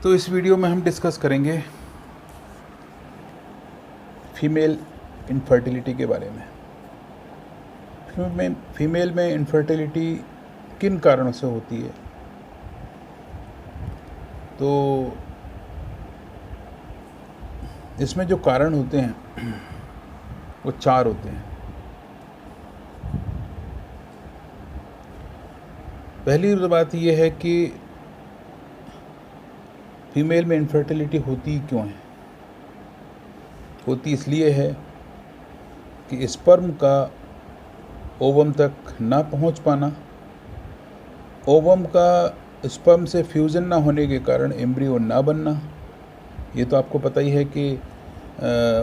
तो इस वीडियो में हम डिस्कस करेंगे फीमेल इनफर्टिलिटी के बारे में। फीमेल में इनफर्टिलिटी किन कारणों से होती है? तो इसमें जो कारण होते हैं वो 4 होते हैं। पहली बात यह है कि फीमेल में इनफर्टिलिटी होती क्यों है? होती इसलिए है कि स्पर्म का ओवम तक ना पहुंच पाना, ओवम का स्पर्म से फ्यूज़न ना होने के कारण एम्ब्रियो ना बनना। ये तो आपको पता ही है कि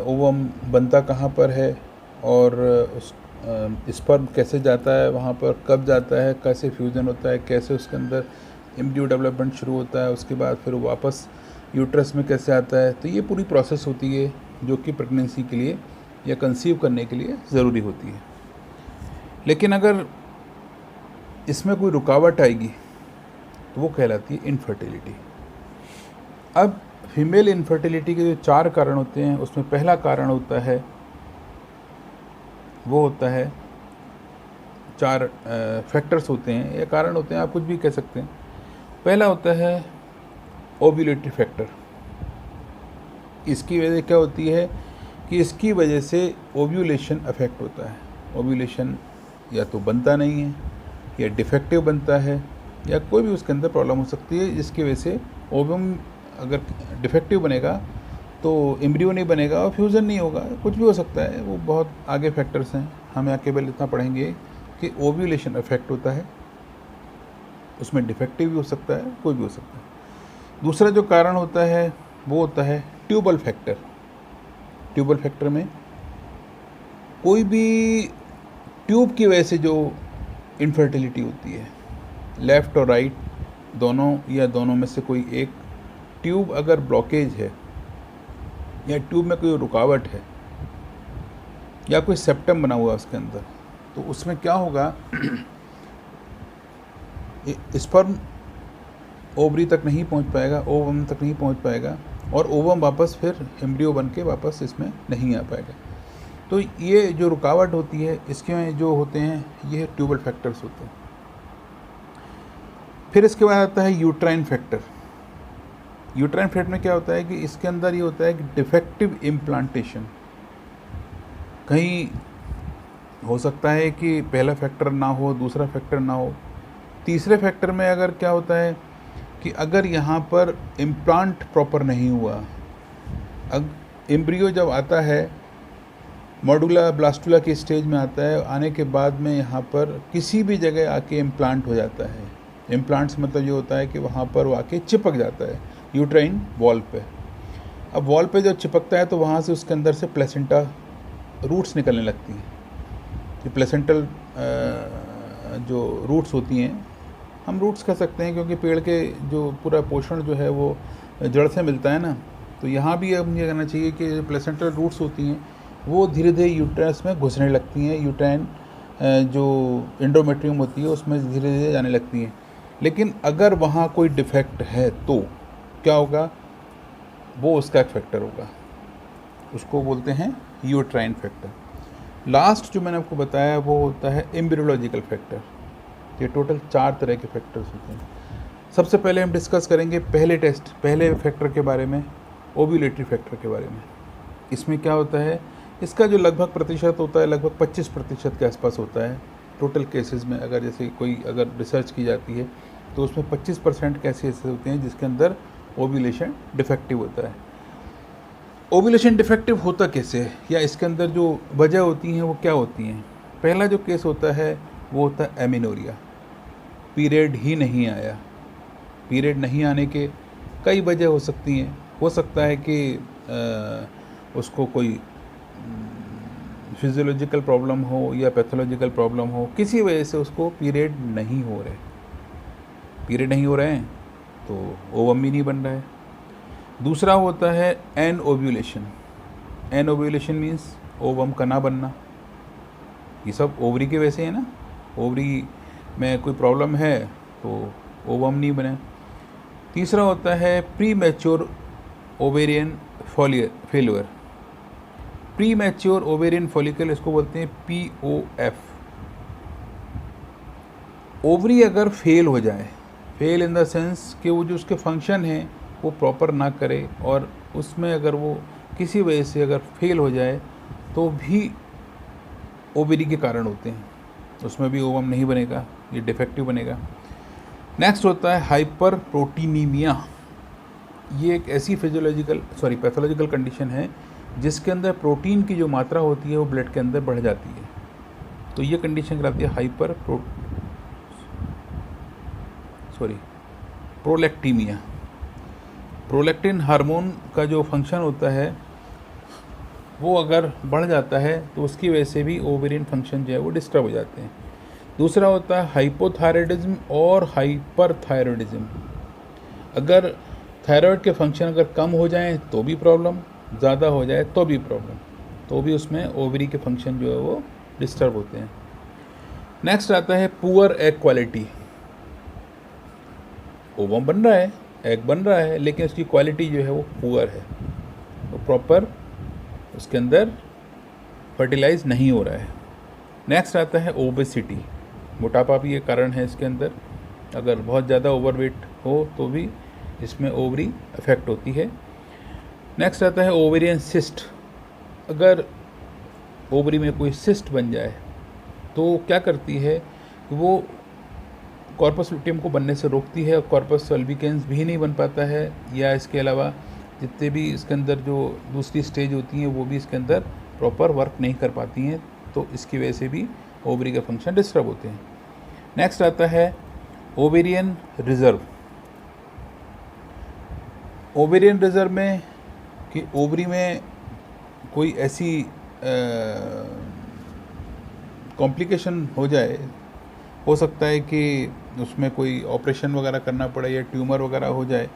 ओवम बनता कहाँ पर है और उस स्पर्म कैसे जाता है वहाँ पर, कब जाता है, कैसे फ्यूज़न होता है, कैसे उसके अंदर एम्ब्रियो डेवलपमेंट शुरू होता है, उसके बाद फिर वापस यूट्रस में कैसे आता है। तो ये पूरी प्रोसेस होती है जो कि प्रेगनेंसी के लिए या कंसीव करने के लिए ज़रूरी होती है। लेकिन अगर इसमें कोई रुकावट आएगी तो वो कहलाती है इनफर्टिलिटी। अब फीमेल इनफर्टिलिटी के जो 4 कारण होते हैं उसमें पहला कारण होता है, वो होता है 4 फैक्टर्स होते हैं या कारण होते हैं, आप कुछ भी कह सकते हैं। पहला होता है ओव्यूलेटरी फैक्टर। इसकी वजह क्या होती है कि इसकी वजह से ओव्यूलेशन अफेक्ट होता है। ओव्यूलेशन या तो बनता नहीं है या डिफेक्टिव बनता है या कोई भी उसके अंदर प्रॉब्लम हो सकती है, जिसकी वजह से ओवम अगर डिफेक्टिव बनेगा तो एम्ब्रियो नहीं बनेगा और फ्यूज़न नहीं होगा, कुछ भी हो सकता है। वो बहुत आगे फैक्टर्स हैं, हम यहाँ केवल इतना पढ़ेंगे कि ओव्यूलेशन अफेक्ट होता है, उसमें डिफेक्टिव भी हो सकता है, कोई भी हो सकता है। दूसरा जो कारण होता है वो होता है ट्यूबल फैक्टर। ट्यूबल फैक्टर में कोई भी ट्यूब की वजह से जो इनफर्टिलिटी होती है, लेफ़्ट और राइट दोनों या दोनों में से कोई एक ट्यूब अगर ब्लॉकेज है या ट्यूब में कोई रुकावट है या कोई सेप्टम बना हुआ है उसके अंदर, तो उसमें क्या होगा, स्पर्म ओवरी तक नहीं पहुंच पाएगा, ओवम तक नहीं पहुंच पाएगा और ओवम वापस फिर एम्ब्रियो बन के वापस इसमें नहीं आ पाएगा। तो ये जो रुकावट होती है इसके जो होते हैं ये ट्यूबल फैक्टर्स होते हैं। फिर इसके बाद आता है यूट्राइन फैक्टर। यूट्राइन फैक्टर में क्या होता है कि इसके अंदर ये होता है कि डिफेक्टिव इम्प्लांटेशन। कहीं हो सकता है कि पहला फैक्टर ना हो, दूसरा फैक्टर ना हो, तीसरे फैक्टर में अगर क्या होता है कि अगर यहाँ पर इम्प्लांट प्रॉपर नहीं हुआ, एम्ब्रियो जब आता है मॉडुला ब्लास्टुला की स्टेज में आता है, आने के बाद में यहाँ पर किसी भी जगह आके इम्प्लांट हो जाता है। इम्प्लांट्स मतलब ये होता है कि वहाँ पर वो आके चिपक जाता है यूट्राइन वॉल पे। अब वॉल पे जब चिपकता है तो वहाँ से उसके अंदर से प्लेसेंटा रूट्स निकलने लगती हैं। ये प्लेसेंटल जो रूट्स होती हैं, हम रूट्स कह सकते हैं क्योंकि पेड़ के जो पूरा पोषण जो है वो जड़ से मिलता है ना। तो यहाँ भी अब मुझे कहना चाहिए कि प्लेसेंटल रूट्स होती हैं वो धीरे धीरे यूट्रस में घुसने लगती हैं, यूट्राइन जो एंडोमेट्रियम होती है उसमें धीरे धीरे जाने लगती हैं। लेकिन अगर वहाँ कोई डिफेक्ट है तो क्या होगा, वो उसका एक फैक्टर होगा, उसको बोलते हैं यूट्राइन फैक्टर। लास्ट जो मैंने आपको बताया वो होता है एम्ब्रियोलॉजिकल फैक्टर। ये टोटल 4 तरह के फैक्टर्स होते हैं। सबसे पहले हम डिस्कस करेंगे पहले फैक्टर के बारे में, ओव्यूलेटरी फैक्टर के बारे में। इसमें क्या होता है, इसका जो लगभग प्रतिशत होता है लगभग 25% के आसपास होता है टोटल केसेस में। अगर जैसे कोई अगर रिसर्च की जाती है तो उसमें 25% कैसे ऐसे होते हैं जिसके अंदर ओव्यूलेशन डिफेक्टिव होता है। ओव्यूलेशन डिफेक्टिव होता कैसे है या इसके अंदर जो वजह होती हैं वो क्या होती हैं? पहला जो केस होता है वो होता है एमिनोरिया। पीरियड ही नहीं आया। पीरियड नहीं आने के कई वजह हो सकती हैं। हो सकता है कि उसको कोई फिजियोलॉजिकल प्रॉब्लम हो या पैथोलॉजिकल प्रॉब्लम हो, किसी वजह से उसको पीरियड नहीं हो रहे हैं तो ओवम भी नहीं बन रहा है। दूसरा होता है anovulation. Anovulation means ovum का ना बनना। ये सब ओवरी की वजह से है ना, ओवरी में कोई प्रॉब्लम है तो ओवम नहीं बने। तीसरा होता है pre mature ovarian failure. Pre mature ovarian follicle, इसको बोलते हैं POF। ओवरी अगर फेल हो जाए, फेल इन द सेंस कि वो जो उसके फंक्शन हैं वो प्रॉपर ना करे, और उसमें अगर वो किसी वजह से अगर फेल हो जाए तो भी ओवरी के कारण होते हैं, उसमें भी ओवम नहीं बनेगा, ये डिफेक्टिव बनेगा। नेक्स्ट होता है हाइपर प्रोटीनीमिया। ये एक ऐसी पैथोलॉजिकल कंडीशन है जिसके अंदर प्रोटीन की जो मात्रा होती है वो ब्लड के अंदर बढ़ जाती है, तो ये कंडीशन कहलाती है प्रोलैक्टीमिया। प्रोलैक्टिन हार्मोन का जो फंक्शन होता है वो अगर बढ़ जाता है तो उसकी वजह से भी ओवेरियन फंक्शन जो है वो डिस्टर्ब हो जाते हैं। दूसरा होता है हाइपोथायरॉयडिज्म और हाइपरथायरॉयडिज्म। अगर थायराइड के फंक्शन अगर कम हो जाएं तो भी प्रॉब्लम, ज़्यादा हो जाए तो भी प्रॉब्लम, तो भी उसमें ओवरी के फंक्शन जो है वो डिस्टर्ब होते हैं। नेक्स्ट आता है पुअर एग क्वालिटी। ओवम बन रहा है, एग बन रहा है, लेकिन उसकी क्वालिटी जो है वो पुअर है, वो प्रॉपर उसके अंदर फर्टिलाइज नहीं हो रहा है। नेक्स्ट आता है ओबेसिटी। मोटापा भी एक कारण है इसके अंदर, अगर बहुत ज़्यादा ओवरवेट हो तो भी इसमें ओवरी अफेक्ट होती है। नेक्स्ट आता है ओवेरियन सिस्ट। अगर ओवरी में कोई सिस्ट बन जाए तो क्या करती है, वो कॉर्पस लुटियम को बनने से रोकती है, और कॉर्पस अल्बिकेंस भी नहीं बन पाता है, या इसके अलावा जितने भी इसके अंदर जो दूसरी स्टेज होती हैं वो भी इसके अंदर प्रॉपर वर्क नहीं कर पाती हैं, तो इसकी वजह से भी ओवरी का फंक्शन डिस्टर्ब होते हैं। नेक्स्ट आता है ओवेरियन रिजर्व। ओवेरियन रिजर्व में कि ओवरी में कोई ऐसी कॉम्प्लिकेशन हो जाए, हो सकता है कि उसमें कोई ऑपरेशन वगैरह करना पड़े या ट्यूमर वगैरह हो जाए,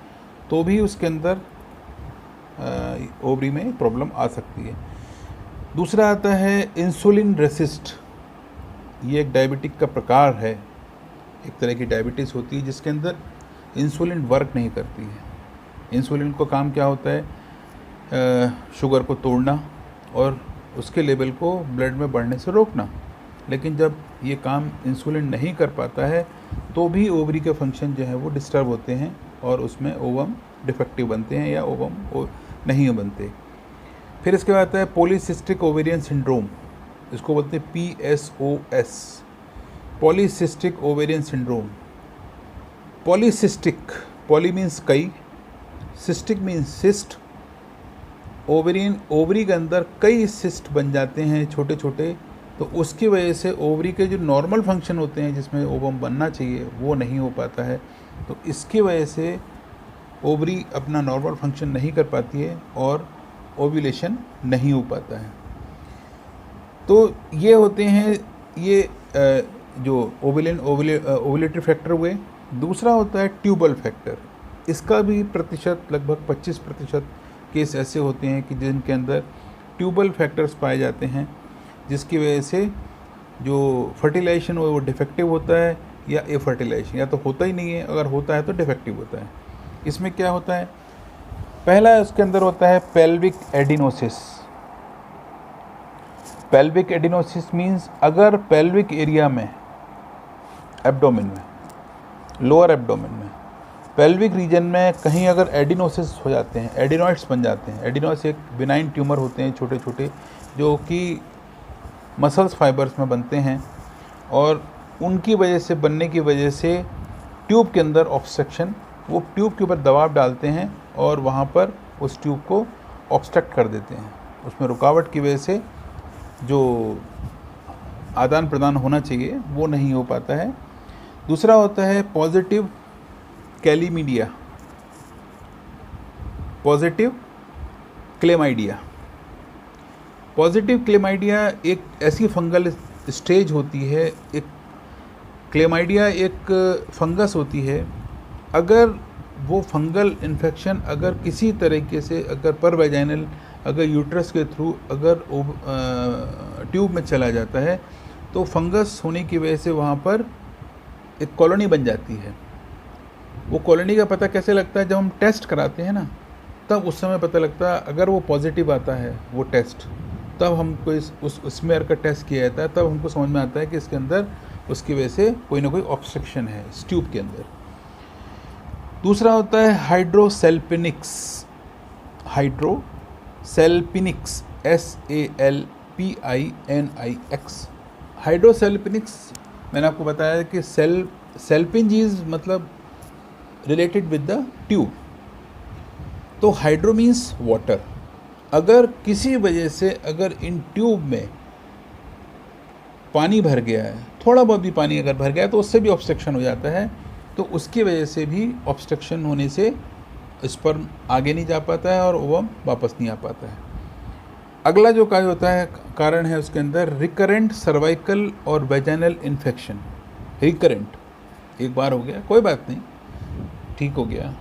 तो भी उसके अंदर ओवरी में प्रॉब्लम आ सकती है। दूसरा आता है इंसुलिन रेसिस्ट। ये एक डायबिटिक का प्रकार है, एक तरह की डायबिटीज़ होती है जिसके अंदर इंसुलिन वर्क नहीं करती है। इंसुलिन का काम क्या होता है, शुगर को तोड़ना और उसके लेवल को ब्लड में बढ़ने से रोकना, लेकिन जब ये काम इंसुलिन नहीं कर पाता है तो भी ओवरी के फंक्शन जो है वो डिस्टर्ब होते हैं, और उसमें ओवम डिफेक्टिव बनते हैं या ओवम नहीं बनते। फिर इसके बाद आता है पॉलीसिस्टिक ओवेरियन सिंड्रोम, इसको बोलते हैं PSOS, polycystic ovarian syndrome. Polycystic, poly means कई, सिस्टिक मीन्स सिस्ट। ओवरी के अंदर कई सिस्ट बन जाते हैं छोटे छोटे, तो उसकी वजह से ओवरी के जो नॉर्मल फंक्शन होते हैं जिसमें ओवम बनना चाहिए वो नहीं हो पाता है, तो इसकी वजह से ओवरी अपना नॉर्मल फंक्शन नहीं कर पाती है और ओव्यूलेशन नहीं हो पाता है। तो ये होते हैं ये जो ओव्यूलेटरी फैक्टर हुए। दूसरा होता है ट्यूबल फैक्टर। इसका भी प्रतिशत लगभग 25% केस ऐसे होते हैं कि जिनके अंदर ट्यूबल फैक्टर्स पाए जाते हैं, जिसकी वजह से जो फर्टिलाइजेशन वो डिफेक्टिव होता है या ए फर्टिलाइजेशन, या तो होता ही नहीं है, अगर होता है तो डिफेक्टिव होता है। इसमें क्या होता है, पहला उसके अंदर होता है पेल्विक एडिनोसिस। पेल्विक एडिनोसिस मीन्स अगर पेल्विक एरिया में, एब्डोमेन में, लोअर एब्डोमेन में, पेल्विक रीजन में कहीं अगर एडिनोसिस हो जाते हैं, एडिनॉइड्स बन जाते हैं। एडिनॉइड्स एक बिनाइन ट्यूमर होते हैं छोटे छोटे, जो कि मसल्स फाइबर्स में बनते हैं, और उनकी वजह से, बनने की वजह से ट्यूब के अंदर ऑब्स्ट्रक्शन, वो ट्यूब के ऊपर दबाव डालते हैं और वहाँ पर उस ट्यूब को ऑब्स्ट्रक्ट कर देते हैं। उसमें रुकावट की वजह से जो आदान प्रदान होना चाहिए वो नहीं हो पाता है। दूसरा होता है positive chlamydia, positive chlamydia. Positive chlamydia एक ऐसी फंगल स्टेज होती है, एक क्लेमाइडिया एक फंगस होती है। अगर वो फंगल इन्फेक्शन अगर किसी तरीके से, अगर पर वैजाइनल, अगर यूट्रस के थ्रू अगर ट्यूब में चला जाता है, तो फंगस होने की वजह से वहाँ पर एक कॉलोनी बन जाती है। वो कॉलोनी का पता कैसे लगता है? जब हम टेस्ट कराते हैं ना, तब उस समय पता लगता है। अगर वो पॉजिटिव आता है वो टेस्ट, तब हमको उस स्मेयर का टेस्ट किया जाता है, तब हमको समझ में आता है कि इसके अंदर उसकी वजह से कोई ना कोई ऑब्स्ट्रक्शन है इस ट्यूब के अंदर। दूसरा होता है हाइड्रोसेल्पिनिक्स। हाइड्रोसेल्पिनिक्स, SALPINIX। हाइड्रोसेल्पिनिक्स मैंने आपको बताया कि सेल्पिंज इज मतलब रिलेटेड विद द ट्यूब। तो हाइड्रो मीन्स वाटर। अगर किसी वजह से अगर इन ट्यूब में पानी भर गया है, थोड़ा बहुत भी पानी अगर भर गया है, तो उससे भी ऑब्स्ट्रक्शन हो जाता है। तो उसकी वजह से भी ऑब्स्ट्रक्शन होने से स्पर्म आगे नहीं जा पाता है और ओवम वापस नहीं आ पाता है। अगला जो कार्य होता है, कारण है उसके अंदर रिकरेंट सर्वाइकल और वेजाइनल इन्फेक्शन। रिकरेंट, एक बार हो गया कोई बात नहीं, ठीक हो गया,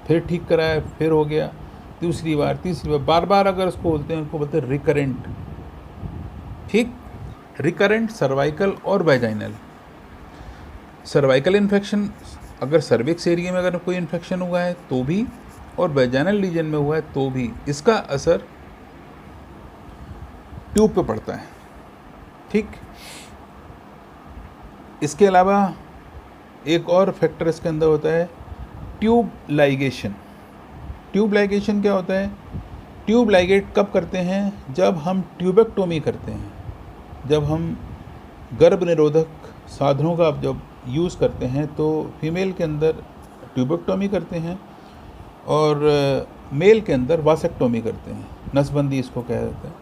फिर ठीक कराया, फिर हो गया, दूसरी बार, तीसरी बार, बार बार अगर उसको बोलते हैं, उनको बोलते हैं रिकरेंट। ठीक, रिकरेंट सर्वाइकल और वेजाइनल। सर्वाइकल इन्फेक्शन अगर सर्विक्स एरिया में अगर कोई इन्फेक्शन हुआ है तो भी, और वेजाइनल रीजन में हुआ है तो भी, इसका असर ट्यूब पे पड़ता है। ठीक, इसके अलावा एक और फैक्टर इसके अंदर होता है ट्यूब लाइगेशन। ट्यूब लाइगेशन क्या होता है? ट्यूब लाइगेट कब करते हैं? जब हम ट्यूबेक्टोमी करते हैं, जब हम गर्भ निरोधक साधनों का जब यूज़ करते हैं, तो फीमेल के अंदर ट्यूबेक्टोमी करते हैं और मेल के अंदर वासेक्टोमी करते हैं, नसबंदी इसको कहा जाता है।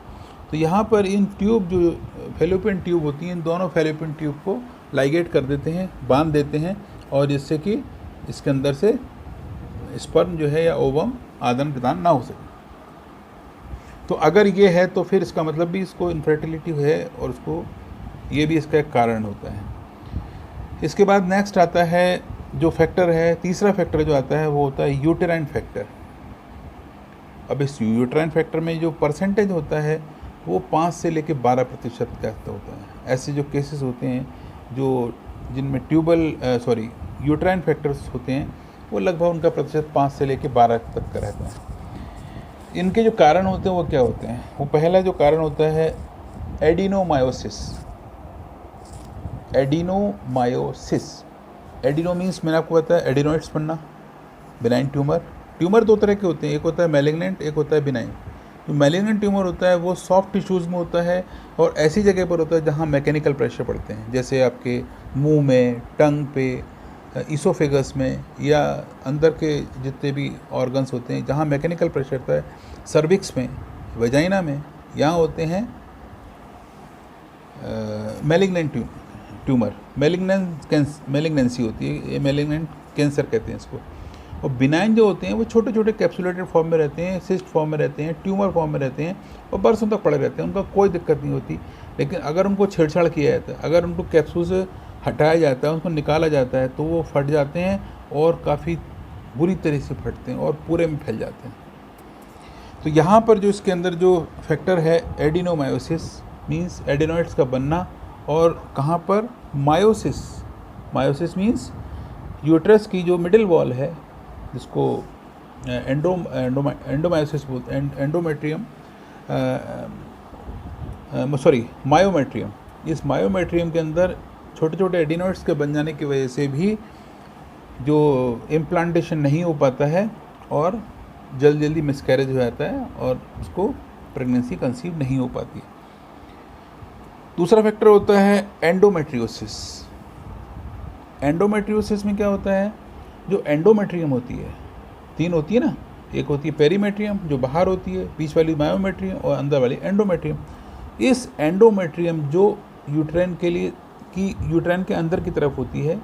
तो यहाँ पर इन ट्यूब जो फेलोपियन ट्यूब होती हैं, इन दोनों फेलोपियन ट्यूब को लाइगेट कर देते हैं, बांध देते हैं, और जिससे कि इसके अंदर से स्पर्म जो है या ओवम आदान प्रदान ना हो सके। तो अगर ये है तो फिर इसका मतलब भी इसको इनफर्टिलिटी है, और उसको ये भी इसका एक कारण होता है। इसके बाद नेक्स्ट आता है जो फैक्टर है, तीसरा फैक्टर जो आता है वो होता है यूटेराइन फैक्टर। अब इस यूटेराइन फैक्टर में जो परसेंटेज होता है वो 5 से लेकर 12% का होता है। ऐसे जो केसेस होते हैं जो जिनमें यूटेराइन फैक्टर्स होते हैं, वो लगभग उनका प्रतिशत 5 से लेकर 12 तक का रहता है। इनके जो कारण होते हैं वो क्या होते हैं? वो पहला जो कारण होता है एडिनोमायोसिस। एडिनो मीन्स मैंने आपको बताया एडिनोइड्स बनना, बिनाइन ट्यूमर दो तरह के होते हैं, एक होता है मैलिग्नेंट, एक होता है बिनाइन। जो मैलिग्नेंट ट्यूमर होता है वो सॉफ्ट टिश्यूज़ में होता है और ऐसी जगह पर होता है जहाँ मैकेनिकल प्रेशर पड़ते हैं, जैसे आपके मुंह में, टंग पे, ईसोफेगस में, या अंदर के जितने भी ऑर्गन्स होते हैं जहाँ मैकेनिकल प्रेशर होता है, सर्विक्स में, वेजाइना में, यहाँ होते हैं मैलिग्नेंट ट्यूमर। मैलिग्नेंसी होती है, ये मैलिग्नेंट कैंसर कहते हैं इसको। और बिनाइन जो होते हैं वो छोटे छोटे कैप्सुलेटेड फॉर्म में रहते हैं, सिस्ट फॉर्म में रहते हैं, ट्यूमर फॉर्म में रहते हैं और बरसों तक पड़े रहते हैं, उनका कोई दिक्कत नहीं होती। लेकिन अगर उनको छेड़छाड़ किया जाता है, अगर उनको कैप्सूल से हटाया जाता है, उसको निकाला जाता है, तो वो फट जाते हैं और काफ़ी बुरी तरह से फटते हैं और पूरे में फैल जाते हैं। तो यहाँ पर जो इसके अंदर जो फैक्टर है एडिनोमायोसिस मीन्स एडिनोइड्स का बनना, और कहाँ पर? मायोसिस मीन्स यूट्रस की जो मिडिल वॉल है, जिसको एंडोमायोसिस बोलते हैं, मायोमेट्रियम। इस मायोमेट्रियम के अंदर छोटे छोटे एडिनोइड्स के बन जाने की वजह से भी जो इम्प्लांटेशन नहीं हो पाता है और जल्दी मिसकैरेज हो जाता है और उसको प्रेगनेंसी कंसीव नहीं हो पाती। दूसरा फैक्टर होता है एंडोमेट्रियोसिस। एंडोमेट्रियोसिस में क्या होता है? जो एंडोमेट्रियम होती है, 3 होती है ना, एक होती है पेरीमेट्रियम जो बाहर होती है, बीच वाली मायोमेट्रियम और अंदर वाली एंडोमेट्रियम। इस एंडोमेट्रियम जो यूट्राइन के अंदर की तरफ होती है,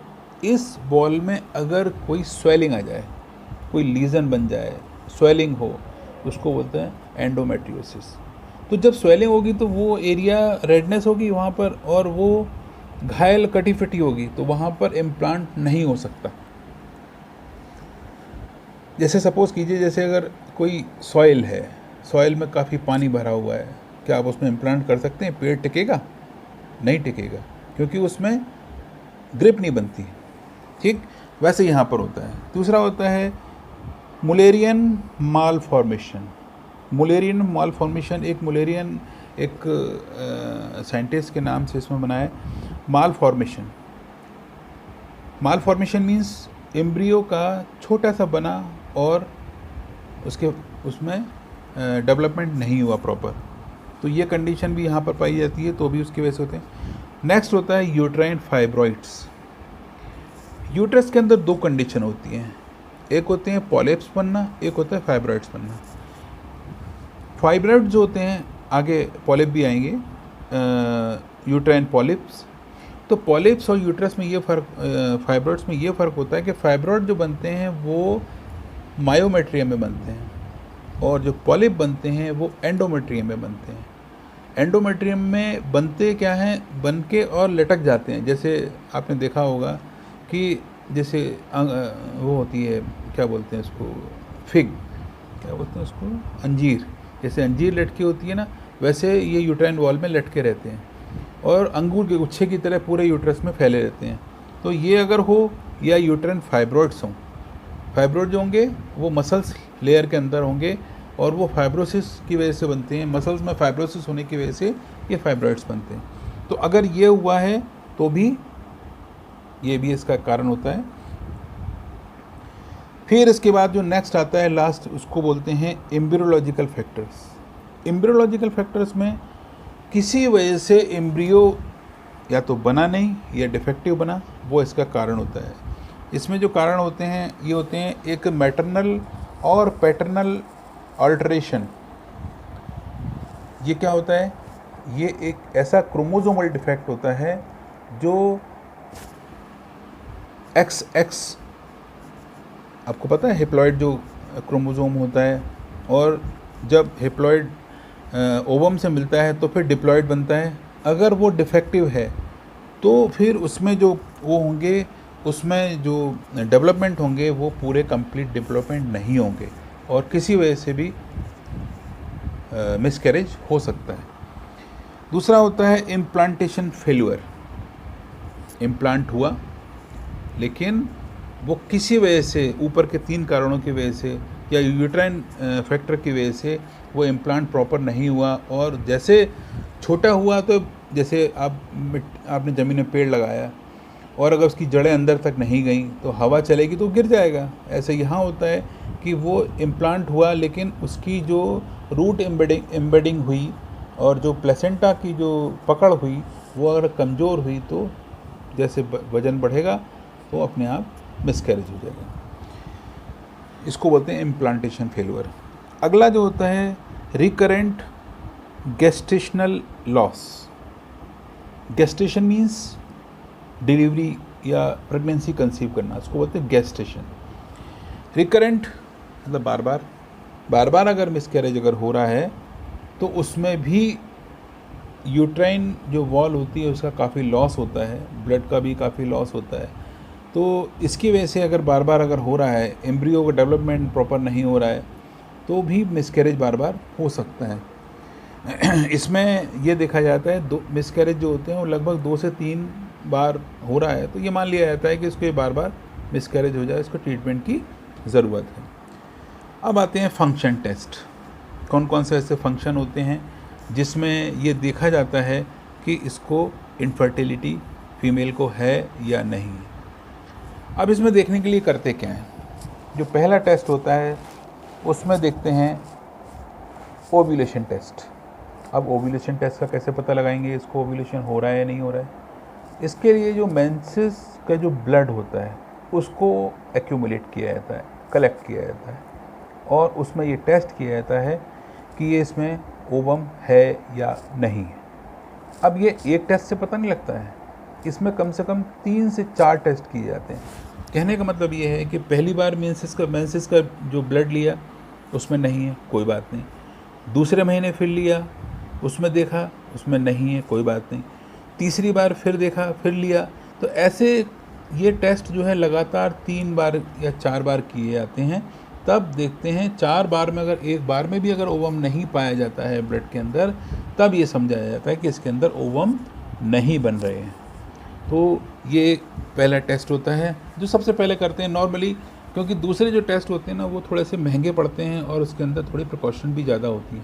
इस बॉल में अगर कोई स्वेलिंग आ जाए, कोई लीजन बन जाए, स्वेलिंग हो, उसको बोलते हैं एंडोमेट्रियोसिस। तो जब स्वेलिंग होगी तो वो एरिया रेडनेस होगी वहाँ पर, और वो घायल कटी फटी होगी, तो वहाँ पर इम्प्लांट नहीं हो सकता। जैसे सपोज़ कीजिए, जैसे अगर कोई सॉइल है, सॉइल में काफ़ी पानी भरा हुआ है, क्या आप उसमें इम्प्लांट कर सकते हैं? पेड़ टिकेगा? नहीं टिकेगा, क्योंकि उसमें ग्रिप नहीं बनती। ठीक वैसे यहाँ पर होता है। दूसरा होता है मुलेरियन मालफॉर्मेशन। मुलेरियन मालफॉर्मेशन एक साइंटिस्ट के नाम से इसमें बना है मालफॉर्मेशन। मालफॉर्मेशन मीन्स एम्ब्रियो का छोटा सा बना और उसमें डेवलपमेंट नहीं हुआ प्रॉपर, तो ये कंडीशन भी यहाँ पर पाई जाती है, तो भी उसकी वजह से होते हैं। नेक्स्ट होता है यूट्राइन फाइब्रॉइड्स। यूट्रस के अंदर दो कंडीशन होती हैं, एक होते हैं पॉलिप्स बनना, एक होता है फाइब्रॉइड्स बनना। फाइब्रॉइड जो होते हैं, आगे पॉलिप भी आएंगे, यूट्राइन पॉलिप्स। तो पॉलिप्स और यूट्रस में ये फ़र्क, फाइब्रॉइड्स में ये फ़र्क होता है कि फाइब्रॉइड जो बनते हैं वो मायोमेट्रियम में बनते हैं और जो पॉलिप बनते हैं वो एंडोमेट्रियम में बनते हैं। एंडोमेट्रियम में बनते क्या हैं, बन के और लटक जाते हैं। जैसे आपने देखा होगा कि जैसे वो होती है, क्या बोलते हैं उसको, फिग, क्या बोलते हैं उसको, अंजीर। जैसे अंजीर लटकी होती है ना, वैसे ये यूट्राइन वॉल में लटके रहते हैं और अंगूर के गुच्छे की तरह पूरे यूट्रस में फैले रहते हैं। तो ये अगर हो या यूट्राइन फाइब्रॉइड्स हों, फाइब्रॉइड जो होंगे वो मसल्स लेयर के अंदर होंगे और वो फाइब्रोसिस की वजह से बनते हैं। मसल्स में फाइब्रोसिस होने की वजह से ये फाइब्रॉइड्स बनते हैं। तो अगर ये हुआ है तो भी ये भी इसका कारण होता है। फिर इसके बाद जो नेक्स्ट आता है लास्ट, उसको बोलते हैं एम्ब्रियोलॉजिकल फैक्टर्स। एम्ब्रियोलॉजिकल फैक्टर्स में किसी वजह से एम्ब्रियो या तो बना नहीं या डिफेक्टिव बना, वो इसका कारण होता है। इसमें जो कारण होते हैं ये होते हैं, एक मैटरनल और पैटर्नल अल्टरेशन। ये क्या होता है, ये एक ऐसा क्रोमोसोमल डिफेक्ट होता है जो XX, आपको पता है हेप्लॉइड जो क्रोमोसोम होता है, और जब हेप्लॉइड ओवम से मिलता है तो फिर डिप्लॉइड बनता है। अगर वो डिफेक्टिव है तो फिर उसमें जो वो होंगे, उसमें जो डेवलपमेंट होंगे वो पूरे कंप्लीट डेवलपमेंट नहीं होंगे और किसी वजह से भी मिसकैरेज हो सकता है। दूसरा होता है इम्प्लांटेशन फेल्यूर। इम्प्लांट हुआ लेकिन वो किसी वजह से, ऊपर के 3 कारणों की वजह से या यूट्राइन फैक्टर की वजह से वो इम्प्लांट प्रॉपर नहीं हुआ, और जैसे छोटा हुआ तो जैसे आपने ज़मीन में पेड़ लगाया और अगर उसकी जड़ें अंदर तक नहीं गई तो हवा चलेगी तो गिर जाएगा। ऐसे यहाँ होता है कि वो इम्प्लांट हुआ लेकिन उसकी जो रूट एम्बेडिंग हुई और जो प्लेसेंटा की जो पकड़ हुई वो अगर कमज़ोर हुई तो जैसे वज़न बढ़ेगा तो अपने आप मिसकैरेज हो जाएगा। इसको बोलते हैं इम्प्लांटेशन फेल्यूर। अगला जो होता है recurrent gestational loss. Gestation means delivery या प्रेगनेंसी कंसीव करना, उसको बोलते हैं गेस्टेशन। रिकरेंट मतलब बार बार अगर मिसकैरेज अगर हो रहा है तो उसमें भी यूट्राइन जो वॉल होती है उसका काफ़ी लॉस होता है, ब्लड का भी काफ़ी लॉस होता है। तो इसकी वजह से अगर बार बार अगर हो रहा है, एम्ब्रियो का डेवलपमेंट प्रॉपर नहीं हो रहा है, तो भी मिसकैरेज बार बार हो सकता है। इसमें ये देखा जाता है दो मिसकैरेज जो होते हैं वो लगभग 2 से 3 बार हो रहा है तो ये मान लिया जाता है कि इसको ये बार बार मिसकैरेज हो जाए, इसको ट्रीटमेंट की ज़रूरत है। अब आते हैं फंक्शन टेस्ट। कौन कौन से ऐसे फंक्शन होते हैं जिसमें ये देखा जाता है कि इसको इनफर्टिलिटी फीमेल को है या नहीं। अब इसमें देखने के लिए करते क्या हैं, जो पहला टेस्ट होता है उसमें देखते हैं ओव्यूलेशन टेस्ट। अब ओव्यूलेशन टेस्ट का कैसे पता लगाएंगे इसको ओव्यूलेशन हो रहा है या नहीं हो रहा है। इसके लिए जो मेंसेस का जो ब्लड होता है उसको एक्यूमुलेट किया जाता है, कलेक्ट किया जाता है और उसमें ये टेस्ट किया जाता है कि ये इसमें ओवम है या नहीं है। अब ये एक टेस्ट से पता नहीं लगता है, इसमें कम से कम 3 से 4 टेस्ट किए जाते हैं। कहने का मतलब ये है कि पहली बार मेंसेस का जो ब्लड लिया उसमें नहीं है, कोई बात नहीं। दूसरे महीने फिर लिया, उसमें देखा उसमें नहीं है, कोई बात नहीं। तीसरी बार फिर देखा, फिर लिया। तो ऐसे ये टेस्ट जो है लगातार 3 बार या 4 बार किए जाते हैं। तब देखते हैं 4 बार में अगर एक बार में भी अगर ओवम नहीं पाया जाता है ब्लड के अंदर, तब ये समझाया जाता है कि इसके अंदर ओवम नहीं बन रहे हैं। तो ये पहला टेस्ट होता है जो सबसे पहले करते हैं नॉर्मली, क्योंकि दूसरे जो टेस्ट होते हैं ना वो थोड़े से महंगे पड़ते हैं और उसके अंदर थोड़ी प्रिकॉशन भी ज़्यादा होती है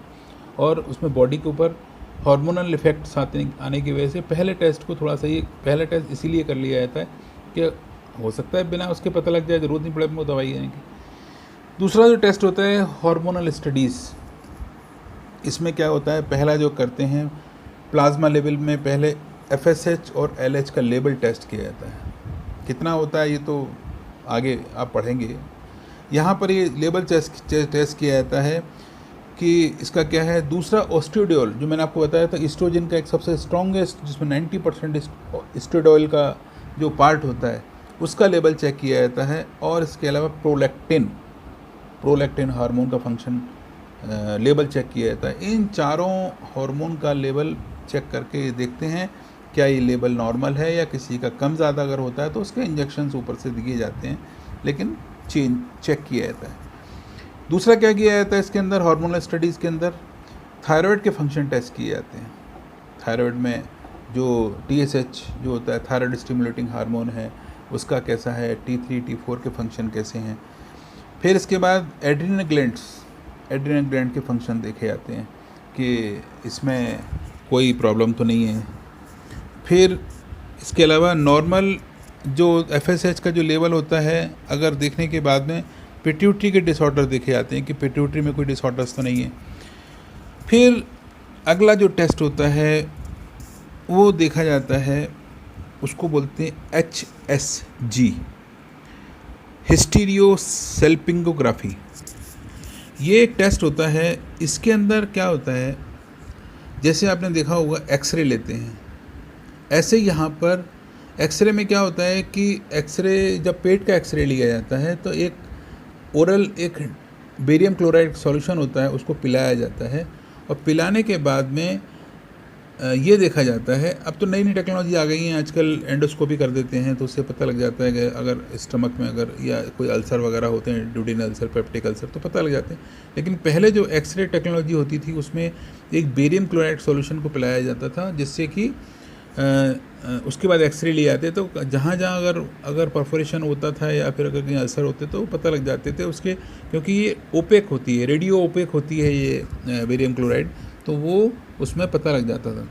और उसमें बॉडी के ऊपर हार्मोनल इफेक्ट्स आने की वजह से पहले टेस्ट को थोड़ा सा, ये पहला टेस्ट इसीलिए कर लिया जाता है कि हो सकता है बिना उसके पता लग जाए, ज़रूरत नहीं पड़े वो दवाई देने की। दूसरा जो टेस्ट होता है हार्मोनल स्टडीज़। इसमें क्या होता है, पहला जो करते हैं प्लाज्मा लेवल में पहले FSH और LH का लेवल टेस्ट किया जाता है। कितना होता है ये तो आगे आप पढ़ेंगे। यहाँ पर ये लेवल टेस्ट किया जाता है कि इसका क्या है। दूसरा ऑस्टियोडियोल, जो मैंने आपको बताया था ईस्ट्रोजन का एक सबसे स्ट्रॉन्गेस्ट, जिसमें 90% ईस्ट्रोडियोल का जो पार्ट होता है उसका लेवल चेक किया जाता है। और इसके अलावा प्रोलैक्टिन हार्मोन का फंक्शन लेवल चेक किया जाता है। इन चारों हार्मोन का लेवल चेक करके देखते हैं क्या ये लेवल नॉर्मल है या किसी का कम ज़्यादा अगर होता है तो उसके इंजेक्शन्स ऊपर से दिए जाते हैं, लेकिन चेक किया जाता है। दूसरा क्या किया जाता है इसके अंदर, हार्मोनल स्टडीज़ के अंदर थायराइड के फंक्शन टेस्ट किए जाते हैं। थायराइड में जो TSH जो होता है थायराइड स्टिमुलेटिंग हार्मोन है उसका कैसा है, T3 T4 के फंक्शन कैसे हैं। फिर इसके बाद एड्रीनल ग्लैंड के फंक्शन देखे जाते हैं कि इसमें कोई प्रॉब्लम तो नहीं है। फिर इसके अलावा नॉर्मल जो FSH का जो लेवल होता है अगर देखने के बाद में पिट्यूटरी के डिसऑर्डर देखे जाते हैं कि पिट्यूटरी में कोई डिसऑर्डर्स तो नहीं है। फिर अगला जो टेस्ट होता है वो देखा जाता है, उसको बोलते हैं HSG, हिस्टीरियोसैल्पिंगोग्राफी। ये एक टेस्ट होता है। इसके अंदर क्या होता है, जैसे आपने देखा होगा एक्सरे लेते हैं, ऐसे यहाँ पर एक्सरे में क्या होता है कि एक्सरे जब पेट का एक्सरे लिया जाता है तो एक ओरल एक बेरियम क्लोराइड सॉल्यूशन होता है उसको पिलाया जाता है और पिलाने के बाद में ये देखा जाता है। अब तो नई टेक्नोलॉजी आ गई है, आजकल एंडोस्कोपी कर देते हैं तो उससे पता लग जाता है कि अगर स्टमक में अगर या कोई अल्सर वगैरह होते हैं, ड्यूडेनल अल्सर, पेप्टिक अल्सर, तो पता लग जाते हैं। लेकिन पहले जो एक्सरे टेक्नोलॉजी होती थी उसमें एक बेरियम क्लोराइड सॉल्यूशन को पिलाया जाता था, जिससे कि उसके बाद एक्सरे लिए आते तो जहाँ अगर परफोरेशन होता था या फिर अगर कहीं अल्सर होते तो पता लग जाते थे उसके, क्योंकि ये ओपेक होती है, रेडियो ओपेक होती है ये बेरियम क्लोराइड, तो वो उसमें पता लग जाता था।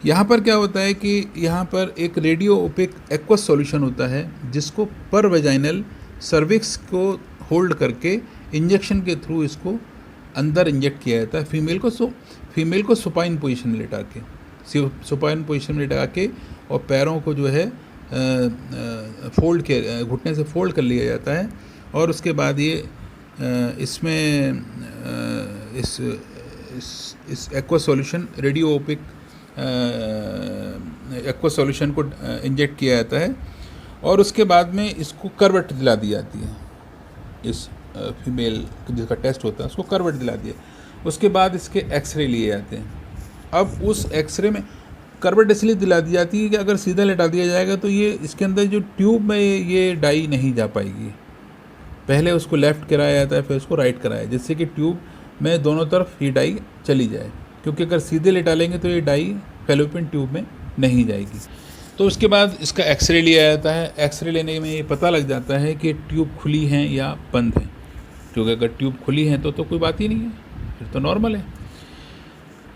यहाँ पर क्या होता है कि यहाँ पर एक रेडियो ओपेक एक्वस सॉल्यूशन होता है जिसको पर वेजाइनल सर्विक्स को होल्ड करके इंजेक्शन के थ्रू इसको अंदर इंजेक्ट किया जाता है फीमेल को सुपाइन पोजीशन में लेटा के, सुपाइन पोजीशन में लेटा के और पैरों को जो है फोल्ड के घुटने से फोल्ड कर लिया जाता है। और उसके बाद ये इसमें इस aqua solution radio OPEC aqua solution को इंजेक्ट किया जाता है और उसके बाद में इसको करवट दिला दी जाती है। इस फीमेल जिसका टेस्ट होता है उसको करवट दिला दिया, उसके बाद इसके एक्सरे लिए जाते हैं। अब उस एक्सरे में करवट इसलिए दिला दी जाती है कि अगर सीधा लेटा दिया जाएगा तो ये इसके अंदर जो ट्यूब में ये डाई नहीं जा पाएगी। पहले उसको लेफ़्ट कराया जाता है फिर उसको राइट कराया, जिससे कि ट्यूब में दोनों तरफ ये डाई चली जाए, क्योंकि अगर सीधे लेटा लेंगे तो ये डाई फैलोपियन ट्यूब में नहीं जाएगी। तो उसके बाद इसका एक्सरे लिया जाता है। एक्सरे लेने में ये पता लग जाता है कि ट्यूब खुली हैं या बंद है, क्योंकि अगर ट्यूब खुली है तो कोई बात ही नहीं है, फिर तो नॉर्मल है।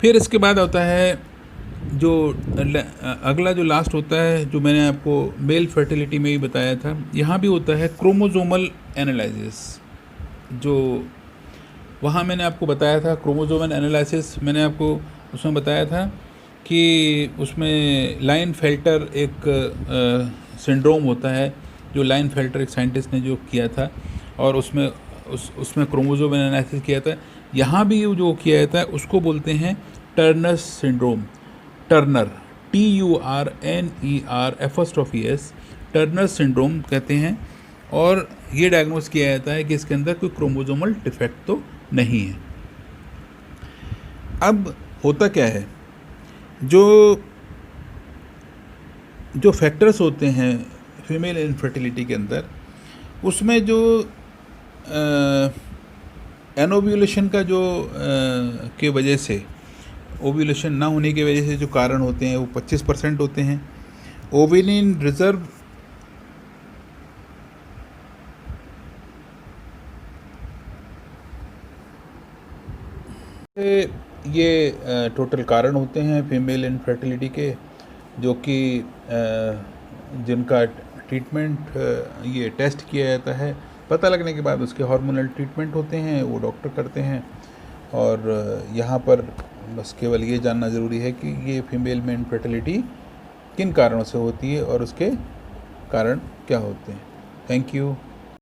फिर इसके बाद होता है जो अगला जो लास्ट होता है, जो मैंने आपको मेल फर्टिलिटी में ही बताया था, यहाँ भी होता है क्रोमोजोमल एनालिसिस। जो वहाँ मैंने आपको बताया था क्रोमोजोमल एनालिसिस, मैंने आपको उसमें बताया था कि उसमें लाइनफेल्टर एक सिंड्रोम होता है, जो लाइनफेल्टर एक साइंटिस्ट ने जो किया था और उसमें क्रोमोजोमल एनालिसिस किया था। यहाँ भी जो किया जाता है उसको बोलते हैं Turner syndrome. Turner TURNER Turner syndrome कहते हैं। और ये डायग्नोस किया जाता है कि इसके अंदर कोई क्रोमोजोमल डिफेक्ट तो नहीं है। अब होता क्या है, जो फैक्टर्स होते हैं फीमेल इनफर्टिलिटी के अंदर, उसमें जो एनोव्यूलेशन का जो के वजह से, ओव्यूलेशन ना होने की वजह से जो कारण होते हैं वो 25% होते हैं। ओवेनिन रिजर्व ये टोटल कारण होते हैं फीमेल इनफर्टिलिटी के, जो कि जिनका ट्रीटमेंट ये टेस्ट किया जाता है, पता लगने के बाद उसके हार्मोनल ट्रीटमेंट होते हैं, वो डॉक्टर करते हैं। और यहाँ पर बस केवल ये जानना ज़रूरी है कि ये फीमेल में इनफर्टिलिटी किन कारणों से होती है और उसके कारण क्या होते हैं। Thank you.